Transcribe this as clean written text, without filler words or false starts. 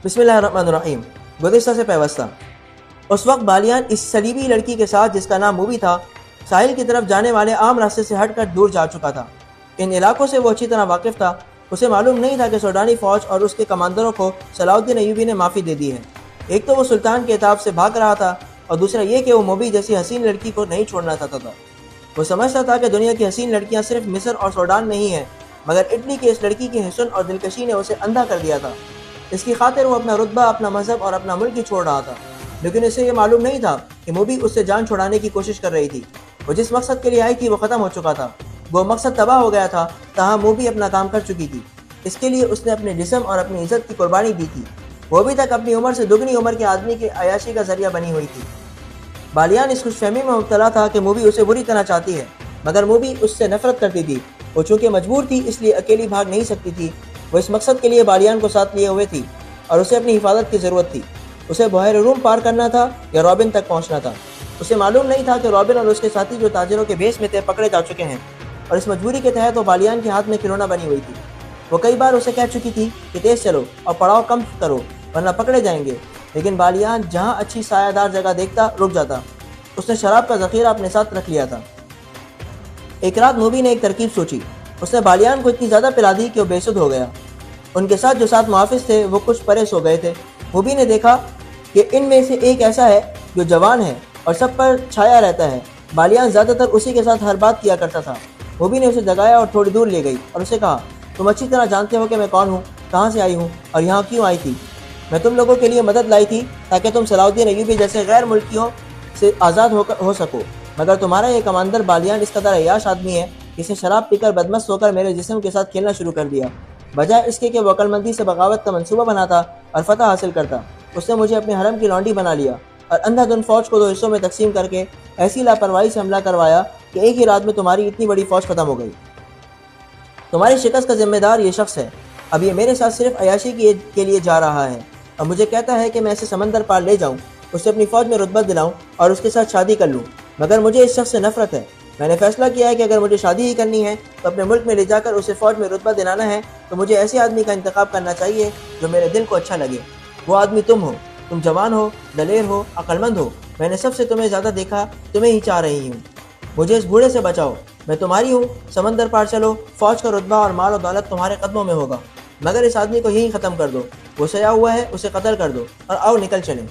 بسم اللہ الرحمن الرحیم۔ گزشتہ سے پیوستہ۔ اس وقت بالیان اس صلیبی لڑکی کے ساتھ جس کا نام موبی تھا ساحل کی طرف جانے والے عام راستے سے ہٹ کر دور جا چکا تھا۔ ان علاقوں سے وہ اچھی طرح واقف تھا۔ اسے معلوم نہیں تھا کہ سوڈانی فوج اور اس کے کمانڈروں کو صلاح الدین ایوبی نے معافی دے دی ہے۔ ایک تو وہ سلطان کے عتاب سے بھاگ رہا تھا اور دوسرا یہ کہ وہ موبی جیسی حسین لڑکی کو نہیں چھوڑنا چاہتا تھا۔ وہ سمجھتا تھا کہ دنیا کی حسین لڑکیاں صرف مصر اور سوڈان نہیں ہیں، مگر اٹلی کی اس لڑکی کی حسن اور دلکشی نے اسے اندھا کر دیا تھا۔ اس کی خاطر وہ اپنا رتبہ، اپنا مذہب اور اپنا ملک ہی چھوڑ رہا تھا، لیکن اسے یہ معلوم نہیں تھا کہ موبی اس سے جان چھڑانے کی کوشش کر رہی تھی۔ وہ جس مقصد کے لیے آئی تھی وہ ختم ہو چکا تھا۔ وہ مقصد تباہ ہو گیا تھا، تاہم موبی اپنا کام کر چکی تھی۔ اس کے لیے اس نے اپنے جسم اور اپنی عزت کی قربانی دی تھی۔ وہ ابھی تک اپنی عمر سے دگنی عمر کے آدمی کی عیاشی کا ذریعہ بنی ہوئی تھی۔ بالیان اس خوش فہمی میں مبتلا تھا کہ موبی اسے بری طرح چاہتی ہے، مگر موبی اس سے نفرت کرتی تھی۔ وہ چونکہ مجبور تھی اس لیے اکیلی بھاگ نہیں سکتی تھی۔ وہ اس مقصد کے لیے بالیان کو ساتھ لیے ہوئے تھی اور اسے اپنی حفاظت کی ضرورت تھی۔ اسے بحیر روم پار کرنا تھا یا رابن تک پہنچنا تھا۔ اسے معلوم نہیں تھا کہ رابن اور اس کے ساتھی جو تاجروں کے بھیس میں تھے پکڑے جا چکے ہیں، اور اس مجبوری کے تحت وہ بالیان کے ہاتھ میں کھلونا بنی ہوئی تھی۔ وہ کئی بار اسے کہہ چکی تھی کہ تیز چلو اور پڑاؤ کم کرو ورنہ پکڑے جائیں گے، لیکن بالیان جہاں اچھی سایہ دار جگہ دیکھتا رک جاتا۔ اس نے شراب کا ذخیرہ اپنے ساتھ رکھ لیا تھا۔ ایک رات موبی نے ایک ترکیب سوچی۔ اس نے بالیان کو اتنی زیادہ پلا دی کہ وہ بے سدھ ہو گیا۔ ان کے ساتھ جو 7 محافظ تھے وہ کچھ پرے سو گئے تھے۔ موبی نے دیکھا کہ ان میں سے ایک ایسا ہے جو جوان ہے اور سب پر چھایا رہتا ہے۔ بالیان زیادہ تر اسی کے ساتھ ہر بات کیا کرتا تھا۔ موبی نے اسے جگایا اور تھوڑی دور لے گئی اور اسے کہا، تم اچھی طرح جانتے ہو کہ میں کون ہوں، کہاں سے آئی ہوں اور یہاں کیوں آئی تھی۔ میں تم لوگوں کے لیے مدد لائی تھی تاکہ تم صلاح الدین ایوبی جیسے غیر ملکیوں سے آزاد ہو سکو، مگر تمہارا یہ کمانڈر بالیان اس قدر عیاش آدمی ہے کہ اسے شراب پی کر بدمست ہو کر میرے جسم کے ساتھ کھیلنا شروع کر دیا۔ بجائے اس کے کہ وہ عقلمندی سے بغاوت کا منصوبہ بناتا اور فتح حاصل کرتا، اس نے مجھے اپنے حرم کی لونڈی بنا لیا اور اندھا دھند فوج کو 2 حصوں میں تقسیم کر کے ایسی لاپرواہی سے حملہ کروایا کہ ایک ہی رات میں تمہاری اتنی بڑی فوج ختم ہو گئی۔ تمہاری شکست کا ذمہ دار یہ شخص ہے۔ اب یہ میرے ساتھ صرف عیاشی کے لیے جا رہا ہے اور مجھے کہتا ہے کہ میں اسے سمندر پار لے جاؤں، اسے اپنی فوج میں رتبہ دلاؤں اور اس کے ساتھ شادی کر لوں، مگر مجھے اس شخص سے نفرت ہے۔ میں نے فیصلہ کیا ہے کہ اگر مجھے شادی ہی کرنی ہے تو اپنے ملک میں لے جا کر اسے فوج میں رتبہ دلانا ہے تو مجھے ایسے آدمی کا انتخاب کرنا چاہیے جو میرے دل کو اچھا لگے۔ وہ آدمی تم ہو۔ تم جوان ہو، دلیر ہو، عقلمند ہو۔ میں نے سب سے تمہیں زیادہ دیکھا، تمہیں ہی چاہ رہی ہوں۔ مجھے اس بوڑھے سے بچاؤ، میں تمہاری ہوں۔ سمندر پار چلو، فوج کا رتبہ اور مال و دولت تمہارے قدموں میں ہوگا، مگر اس آدمی کو یہیں ختم کر دو۔ وہ سیا ہوا ہے، اسے قتل کر دو اور آؤ نکل چلیں۔